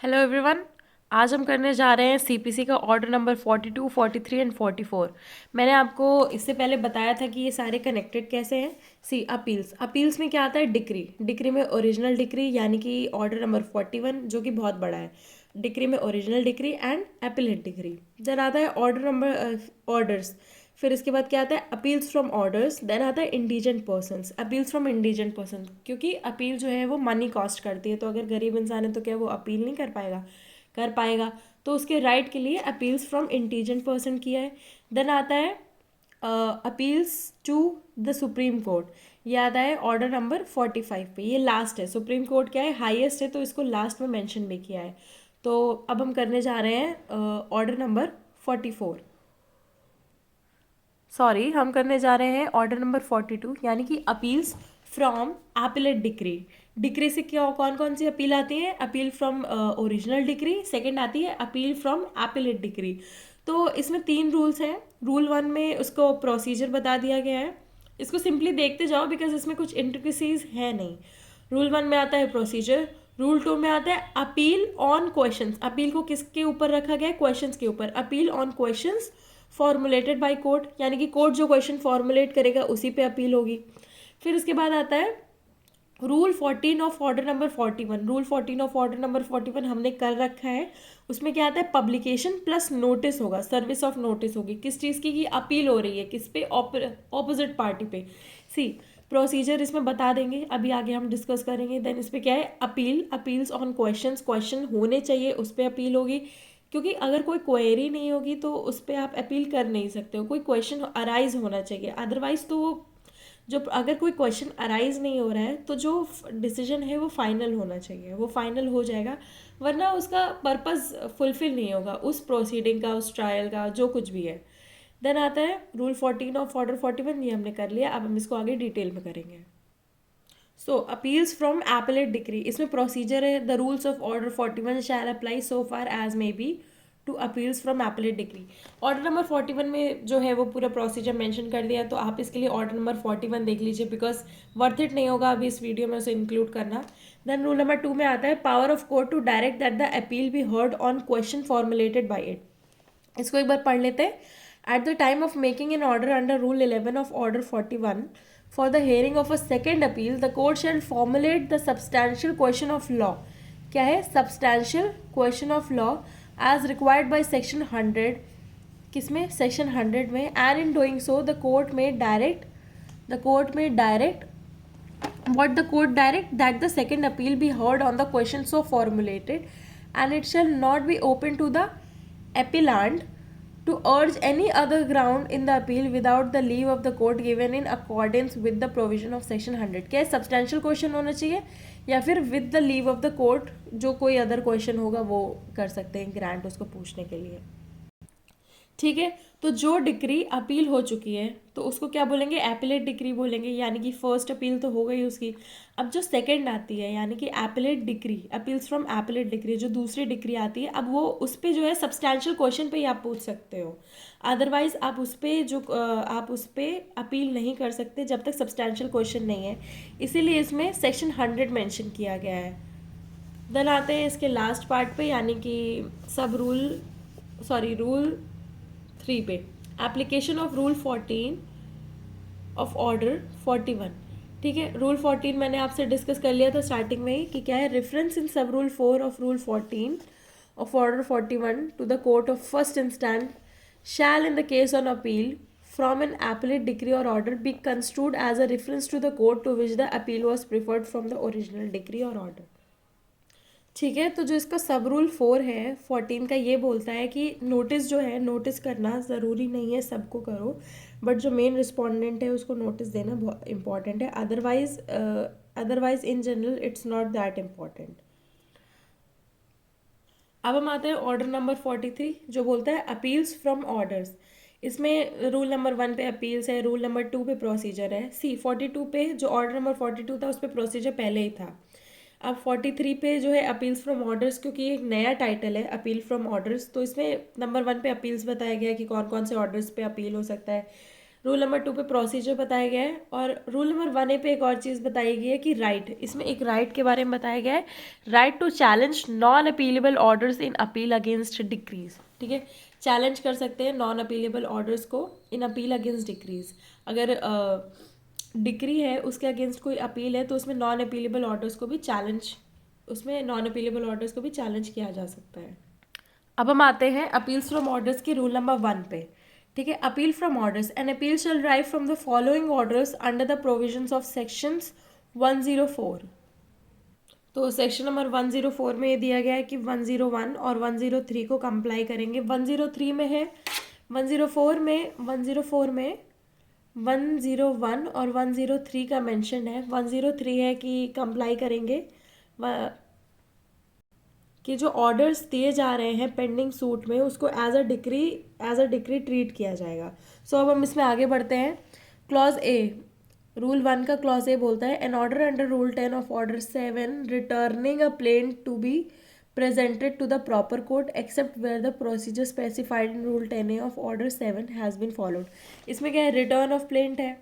Hello everyone. आज हम करने जा रहे हैं सीपीसी का ऑर्डर नंबर 42, 43 एंड 44। मैंने आपको इससे पहले बताया था कि ये सारे कनेक्टेड कैसे हैं। सी अपील्स में क्या आता है? डिक्री में ओरिजिनल डिक्री यानी कि ऑर्डर नंबर 41 जो कि बहुत बड़ा है। डिक्री में original decree and appellate decree. Then आता है ऑर्डर नंबर ऑर्डर्स। फिर इसके बाद क्या आता है? Appeals from orders. देन आता है indigent persons. Appeals from indigent person, क्योंकि अपील जो है वो मनी कॉस्ट करती है, तो अगर गरीब इंसान है तो क्या वो अपील नहीं कर पाएगा। तो उसके राइट के लिए अपील्स फ्रॉम इंडिजेंट पर्सन किया है। देन आता है appeals to the Supreme Court. ये आता है ऑर्डर नंबर 45 पे। ये लास्ट है। सुप्रीम कोर्ट क्या है? हाईएस्ट है, तो इसको लास्ट में मेंशन भी किया है। तो अब हम करने जा रहे हैं ऑर्डर नंबर 44। सॉरी, हम करने जा रहे हैं ऑर्डर नंबर 42 यानी कि appeals from appellate decree. Decree से क्या कौन कौन सी अपील आती है? Appeal from original decree, second आती है अपील फ्रॉम एपिलेट डिक्री। तो इसमें 3 रूल्स हैं। रूल 1 में उसको प्रोसीजर बता दिया गया है। इसको सिंपली देखते जाओ बिकॉज इसमें कुछ इंट्रिकसीज है नहीं। रूल 1 में आता है प्रोसीजर। रूल 2 में आता है अपील ऑन क्वेश्चंस। अपील को किसके ऊपर रखा गया है? क्वेश्चंस के ऊपर। Appeal on questions formulated by court, यानी कि कोर्ट जो क्वेश्चन फॉर्मुलेट करेगा उसी पे अपील होगी। फिर उसके बाद आता है rule 14 of order number 41। Rule 14 of order number 41 हमने कर रखा है। उसमें क्या आता है? पब्लिकेशन प्लस नोटिस होगा, सर्विस ऑफ नोटिस होगी। किस चीज़ की? कि अपील हो रही है किस पे? ऑपोजिट पार्टी पे। सी प्रोसीजर इसमें बता देंगे, अभी आगे हम डिस्कस करेंगे। देन इस पर क्या है? अपील्स ऑन क्वेश्चन होने चाहिए, उस पर अपील होगी। क्योंकि अगर कोई क्वेरी नहीं होगी तो उस पर आप अपील कर नहीं सकते हो। कोई क्वेश्चन अराइज होना चाहिए, अदरवाइज तो वो जो अगर कोई क्वेश्चन अराइज नहीं हो रहा है तो जो डिसीजन है वो फाइनल होना चाहिए, वो फाइनल हो जाएगा। वरना उसका पर्पस फुलफिल नहीं होगा, उस प्रोसीडिंग का, उस ट्रायल का, जो कुछ भी है। देन आता है रूल 14 ऑफ ऑर्डर 41। ये हमने कर लिया, अब हम इसको आगे डिटेल में करेंगे। So appeals from appellate decree, इसमें प्रोसीजर है। The rules of order 41 shall apply so far as may be to appeals from appellate decree. Order number 41 में जो है वो पूरा प्रोसीजर मेंशन कर दिया, तो आप इसके लिए ऑर्डर नंबर 41 देख लीजिए, बिकॉज वर्थ इट नहीं होगा अभी इस वीडियो में उसे इंक्लूड करना। देन रूल नंबर 2 में आता है power of court to direct that the appeal be heard on question formulated by it. इसको एक बार पढ़ लेते हैं। At the time of making an order under rule 11 of order 41 for the hearing of a second appeal the court shall formulate the substantial question of law. क्या है? Substantial question of law as required by section 100। किसमें? Section 100 में। And in doing so the court में direct what the court direct that the second appeal be heard on the question so formulated, and it shall not be open to the appellant to urge any other ground in the appeal without the leave of the court given in accordance with the provision of section 100। क्या है? Substantial question होना चाहिए या फिर with the leave of the court, जो कोई other question होगा वो कर सकते हैं ग्रांट उसको पूछने के लिए। ठीक है, तो जो डिक्री अपील हो चुकी है तो उसको क्या बोलेंगे? एपिलेट डिक्री बोलेंगे, यानी कि फर्स्ट अपील तो हो गई उसकी। अब जो सेकंड आती है यानी कि appellate decree, appeals from appellate decree, जो दूसरी डिक्री आती है, अब वो उस पर जो है सब्सटैंशियल क्वेश्चन पे ही आप पूछ सकते हो। अदरवाइज आप उस पर आप उस पर अपील नहीं कर सकते जब तक सब्सटैंशियल क्वेश्चन नहीं है। इसीलिए इसमें सेक्शन 100 मेंशन किया गया है। देन आते हैं इसके लास्ट पार्ट पे, यानी कि सब रूल 3 पे। Application of rule 14 of order 41। ठीक है, रूल 14 मैंने आपसे डिस्कस कर लिया था स्टार्टिंग में ही कि क्या है? Reference in sub rule 4 of rule 14 of order 41 to the court of first instance shall in the case on appeal from an appellate decree और order be construed as a reference to the court to which the appeal was preferred from the original decree और order. ठीक है, तो जो इसका सब rule 4 है 14 का, ये बोलता है कि नोटिस जो है, नोटिस करना ज़रूरी नहीं है सबको करो, बट जो मेन रिस्पोंडेंट है उसको नोटिस देना बहुत इंपॉर्टेंट है। Otherwise in general it's not that important. अब हम आते हैं ऑर्डर नंबर 43 जो बोलता है अपील्स फ्रॉम ऑर्डर्स। इसमें रूल नंबर 1 पे अपील्स है, रूल नंबर 2 पे प्रोसीजर है। 42 पे जो ऑर्डर नंबर 42 था उस पर प्रोसीजर पहले ही था। अब 43 पे जो है अपील्स फ्रॉम ऑर्डर्स, क्योंकि एक नया टाइटल है अपील फ्रॉम ऑर्डर्स, तो इसमें नंबर 1 पे अपील्स बताया गया कि कौन कौन से ऑर्डर्स पे अपील हो सकता है। रूल नंबर 2 पे प्रोसीजर बताया गया है, और रूल नंबर 1A पे एक और चीज़ बताई गई है कि राइट, इसमें एक राइट के बारे में बताया गया है, right to challenge non appealable orders in appeal against decrees. ठीक है, चैलेंज कर सकते हैं नॉन अपीलेबल ऑर्डर्स को इन अपील अगेंस्ट डिक्रीज। अगर डिक्री है उसके अगेंस्ट कोई अपील है तो उसमें नॉन अपीलेबल ऑर्डर्स को भी चैलेंज, उसमें नॉन अपीलेबल ऑर्डर्स को भी चैलेंज किया जा सकता है। अब हम आते हैं अपील्स फ्रॉम ऑर्डर्स के रूल नंबर 1 पे। ठीक है, appeal from orders, an appeal shall arrive from the following orders under the provisions of sections 104। तो सेक्शन नंबर 104 में ये दिया गया है कि 101 और 103 को कंप्लाई करेंगे। 103 में है, 104 में 101 और 103 का मेंशन है। 103 है कि कंप्लाई करेंगे कि जो ऑर्डर्स दिए जा रहे हैं पेंडिंग सूट में उसको एज अ डिक्री ट्रीट किया जाएगा। सो अब हम इसमें आगे बढ़ते हैं। क्लॉज ए, रूल 1 का क्लॉज ए बोलता है an order under rule 10 of order 7 returning a plaint to be presented to the proper court except where the procedure specified in rule 10A of order 7 has been followed। इसमें क्या है, return of plaint है।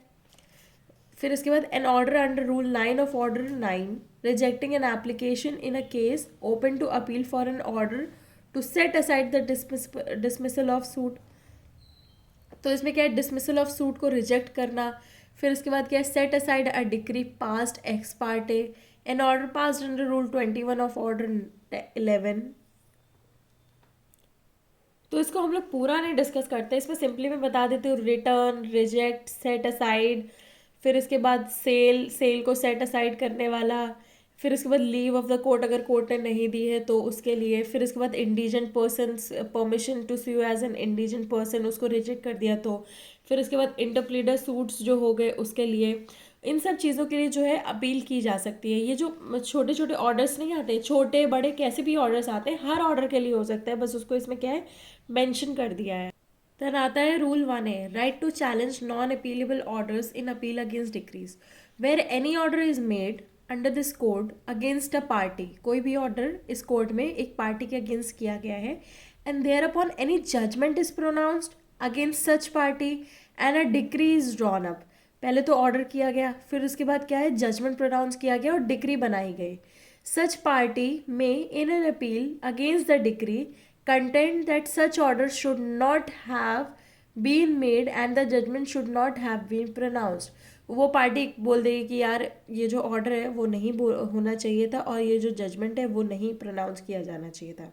फिर इसके बाद an order under rule 9 of order 9 rejecting an application in a case open to appeal for an order to set aside the dismissal of suit. तो इसमें क्या है, डिसमिसल ऑफ सूट को reject करना। फिर इसके बाद क्या है, set aside a decree passed ex parte, an order passed under rule 21 of order 11। तो इसको हम लोग पूरा नहीं डिस्कस करते, इसमें सिंपली मैं बता देती हूँ, रिटर्न, रिजेक्ट, सेट असाइड, फिर इसके बाद सेल को सेट असाइड करने वाला, फिर इसके बाद लीव ऑफ द कोर्ट अगर कोर्ट ने नहीं दी है तो उसके लिए, फिर इसके बाद indigent person permission to sue as an indigent person, उसको रिजेक्ट कर दिया तो, फिर इसके बाद इंटरप्लीडर सूट्स जो हो गए उसके लिए, इन सब चीज़ों के लिए जो है अपील की जा सकती है। ये जो छोटे छोटे ऑर्डर्स नहीं आते, छोटे बड़े कैसे भी ऑर्डर्स आते हैं, हर ऑर्डर के लिए हो सकता है, बस उसको इसमें क्या है मेंशन कर दिया है। देन आता है rule 1A, right to challenge non appealable orders in appeal against decrees. Where any order is made under this code against a party, कोई भी ऑर्डर इस कोड में एक पार्टी के अगेंस्ट किया गया है, and thereupon any judgment is pronounced against such party and a decree is drawn up. पहले तो ऑर्डर किया गया, फिर उसके बाद क्या है, जजमेंट प्रोनाउंस किया गया और डिक्री बनाई गई। सच पार्टी में इन an appeal against the decree contend that such orders should not have been made and the judgment should not have been pronounced। वो पार्टी बोल देगी कि यार ये जो ऑर्डर है वो नहीं होना चाहिए था और ये जो जजमेंट है वो नहीं प्रोनाउंस किया जाना चाहिए था।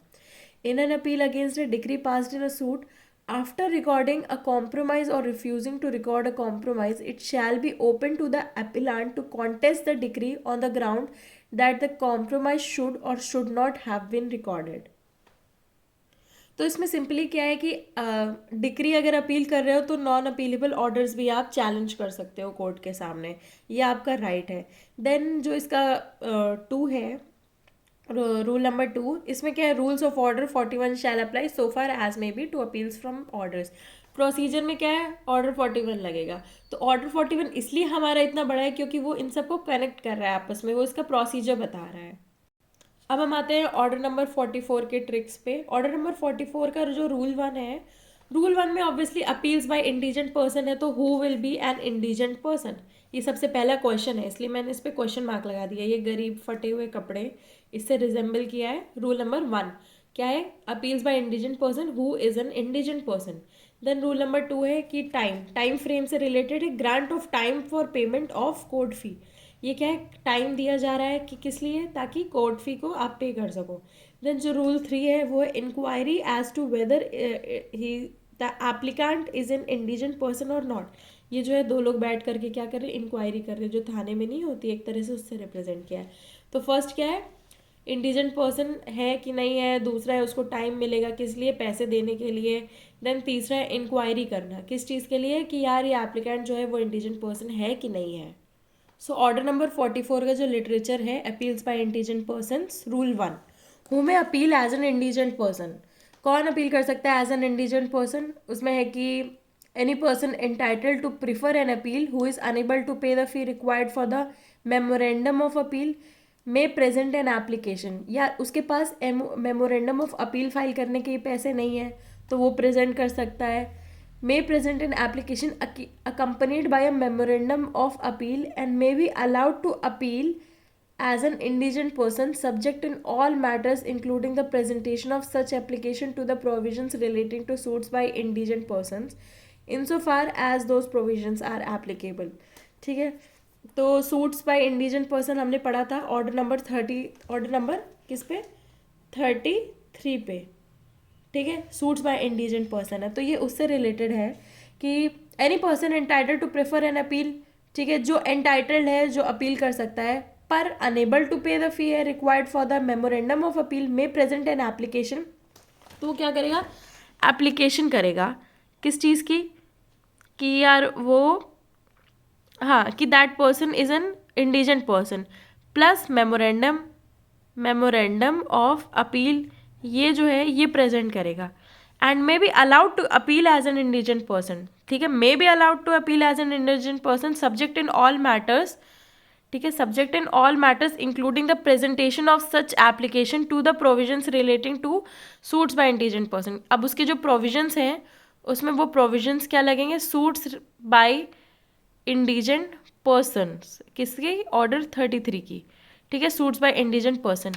In an appeal against a decree passed in a suit after recording a compromise और refusing to record a compromise it shall be open to the appellant to contest the decree on the ground that the compromise should और should not have been recorded. तो इसमें simply क्या है कि decree अगर appeal कर रहे हो तो नॉन अपीलेबल ऑर्डर्स भी आप चैलेंज कर सकते हो कोर्ट के सामने, ये आपका राइट है। देन जो इसका 2 है, रूल नंबर 2, इसमें क्या है, rules of order 41 shall apply so far as may be to appeals from orders. Procedure में क्या है, ऑर्डर 41 लगेगा। तो ऑर्डर 41 इसलिए हमारा इतना बड़ा है क्योंकि वो इन सबको कनेक्ट कर रहा है आपस में, वो इसका प्रोसीजर बता रहा है। अब हम आते हैं ऑर्डर नंबर 44 के ट्रिक्स पे। ऑर्डर नंबर 44 का जो रूल 1 है, रूल 1 में obviously appeals by indigent person है, तो who will be an indigent person, ये सबसे पहला क्वेश्चन है, इसलिए मैंने इस पर क्वेश्चन मार्क लगा दिया। ये गरीब फटे हुए कपड़े, इससे रिजेंबल किया है। रूल नंबर 1 क्या है, appeals by indigent person, who is an indigent person. Then rule number 2 है कि टाइम फ्रेम से रिलेटेड है, grant of time for payment of court fee. ये क्या है, टाइम दिया जा रहा है कि किस लिए, ताकि कोर्ट फी को आप पे कर सको। देन जो रूल 3 है वो है inquiry as to whether he the applicant is an indigent person और नॉट। ये जो है दो लोग बैठ करके क्या कर रहे हैं, इंक्वायरी कर रहे हैं, जो थाने में नहीं होती एक तरह से, उससे रिप्रेजेंट किया है। तो फर्स्ट क्या है, इंडिजेंट पर्सन है कि नहीं है। दूसरा है उसको टाइम मिलेगा किस लिए, पैसे देने के लिए। देन तीसरा है इंक्वायरी करना, किस चीज़ के लिए, कि यार ये एप्लीकेंट जो है वो इंडिजेंट पर्सन है कि नहीं है। सो ऑर्डर नंबर 44 का जो लिटरेचर है, appeals by indigent person, rule 1, who में appeal as an indigent person. कौन अपील कर सकता है एज एन इंडिजेंट पर्सन, उसमें है कि any person entitled to prefer an appeal who is unable to pay the fee required for the memorandum of appeal may present an application, या उसके पास मेमोरेंडम ऑफ अपील फाइल करने के पैसे नहीं है तो वो प्रेजेंट कर सकता है। may present an application accompanied by a memorandum of appeal and may be allowed to appeal as an indigent person subject in all matters including the presentation of such application to the provisions relating to suits by indigent persons insofar as those provisions are applicable. ठीक है, तो suits by indigent person हमने पढ़ा था order number 30, order number किस पे 33 पे. ठीक है, सूट्स बाय इंडिजेंट पर्सन है, तो ये उससे रिलेटेड है कि any person entitled to prefer an appeal. ठीक है, जो एंटाइटल्ड है, जो अपील कर सकता है, पर enable to pay the fee required for the memorandum of appeal में प्रेजेंट एन एप्लीकेशन. तो वो क्या करेगा, एप्लीकेशन करेगा किस चीज़ की, कि यार वो हाँ कि that person is an indigent person plus memorandum of appeal, ये जो है ये प्रेजेंट करेगा. And may be allowed to appeal as an indigent person. ठीक है, may be allowed to appeal as an indigent person subject in all matters. ठीक है, subject in all matters including the presentation of such application to the provisions relating to suits by indigent person. अब उसके जो provisions हैं उसमें वो provisions क्या लगेंगे, सूट्स बाय इंडिजेंट पर्सनस, किसकी, ऑर्डर 33 की. ठीक है, सूट्स बाय इंडिजेंट पर्सन,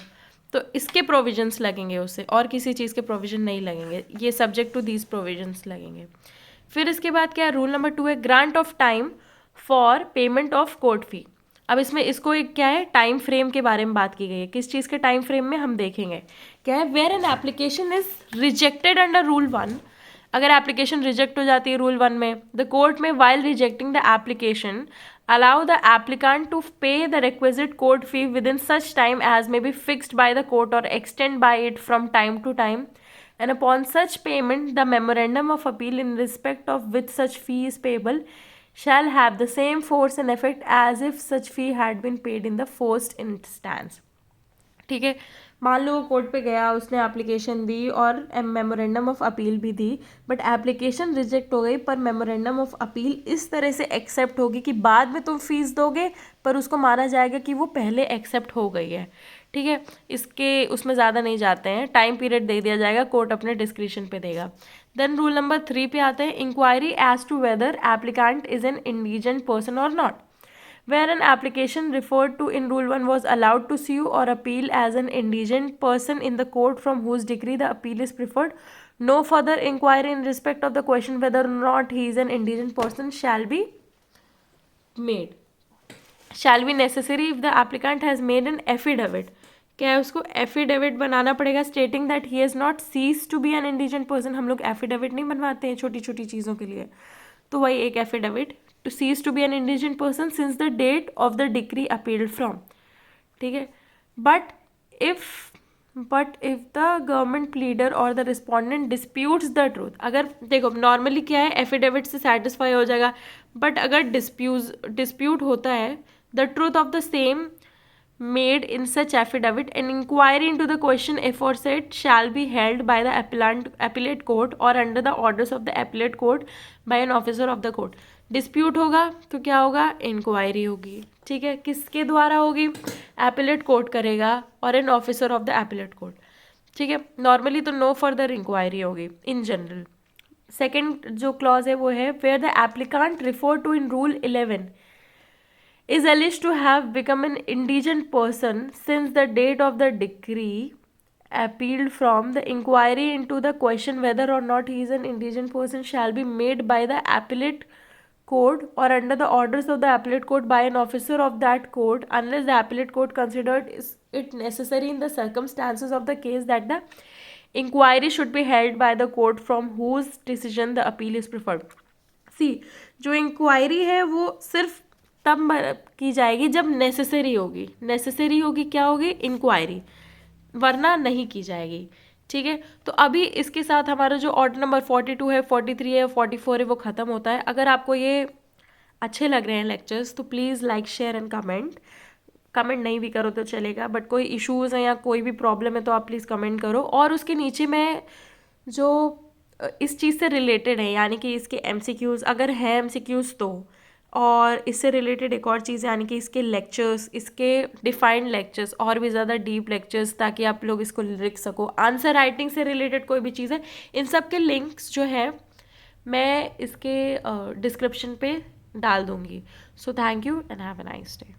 तो इसके प्रोविजंस लगेंगे उससे, और किसी चीज़ के प्रोविजन नहीं लगेंगे, ये सब्जेक्ट टू दीज प्रोविजंस लगेंगे. फिर इसके बाद क्या है, रूल नंबर 2 है grant of time for payment of court फी. अब इसमें इसको एक क्या है, टाइम फ्रेम के बारे में बात की गई है. किस चीज़ के टाइम फ्रेम में हम देखेंगे क्या है, where an application is rejected under rule 1. अगर एप्लीकेशन रिजेक्ट हो जाती है रूल 1 में, द कोर्ट में while rejecting the application allow the applicant to pay the requisite court fee within such time as may be fixed by the court or extend by it from time to time, and upon such payment the memorandum of appeal in respect of which such fee is payable shall have the same force and effect as if such fee had been paid in the first instance. ठीक है, मान लो court पे गया, उसने application दी और memorandum of appeal भी दी, but application reject हो गई, पर मेमोरेंडम ऑफ अपील इस तरह से एक्सेप्ट होगी कि बाद में तुम फीस दोगे, पर उसको माना जाएगा कि वो पहले एक्सेप्ट हो गई है. ठीक है, इसके उसमें ज़्यादा नहीं जाते हैं, टाइम पीरियड दे दिया जाएगा, कोर्ट अपने डिस्क्रिप्शन पे देगा. देन रूल नंबर 3 पे आते हैं, inquiry as to whether applicant is an indigent person और not. Where an application referred to in Rule 1 was allowed to sue or appeal as an indigent person in the court from whose decree the appeal is preferred, no further inquiry in respect of the question whether or not he is an indigent person shall be necessary if the applicant has made an affidavit. क्या है, उसको affidavit बनाना पड़ेगा stating that he has not cease to be an indigent person. हम लोग affidavit नहीं बनवाते हैं छोटी छोटी चीज़ों के लिए, तो वही एक affidavit to cease to be an indigent person since the date of the decree appealed from. ठीक है, but if the government pleader or the respondent disputes the truth. अगर देखो नॉर्मली क्या है, एफिडेविट से सेटिस्फाई हो जाएगा, बट अगर डिस्प्यूट होता है, the truth of the same made in such affidavit, an inquiry into the question aforesaid shall be held by the appellate court or under the orders of the appellate court by an officer of the court. Dispute होगा तो क्या होगा, inquiry होगी. ठीक है, किसके द्वारा होगी, एपेलेट कोर्ट करेगा और an officer of the appellate court. ठीक है, नॉर्मली तो नो फर्दर इंक्वायरी होगी इन जनरल. सेकेंड जो क्लॉज है वो है, where the applicant refer to in rule 11 is alleged to have become an indigent person since the date of the decree appealed from, the inquiry into the question whether or not he is an indigent person shall be made by the appellate court or under the orders of the appellate court by an officer of that court unless the appellate court considered it necessary in the circumstances of the case that the inquiry should be held by the court from whose decision the appeal is preferred. See, जो inquiry है वो सिर्फ तब की जाएगी जब necessary होगी क्या होगी, इंक्वायरी, वरना नहीं की जाएगी. ठीक है, तो अभी इसके साथ हमारा जो ऑर्डर नंबर 42 है, 43 है, 44 है वो ख़त्म होता है. अगर आपको ये अच्छे लग रहे हैं लेक्चर्स तो please like share and comment नहीं भी करो तो चलेगा, बट कोई इश्यूज़ हैं या कोई भी प्रॉब्लम है तो आप प्लीज़ कमेंट करो. और उसके नीचे मैं जो इस चीज़ से रिलेटेड है, यानी कि इसके MCQs अगर हैं MCQs तो, और इससे रिलेटेड एक और चीज़ यानी कि इसके लेक्चर्स, इसके डिफाइंड लेक्चर्स, और भी ज़्यादा डीप लेक्चर्स, ताकि आप लोग इसको लिख सको. आंसर राइटिंग से रिलेटेड कोई भी चीज़ है, इन सब के लिंक्स जो है मैं इसके डिस्क्रिप्शन पे डाल दूँगी। So thank you and have a nice day.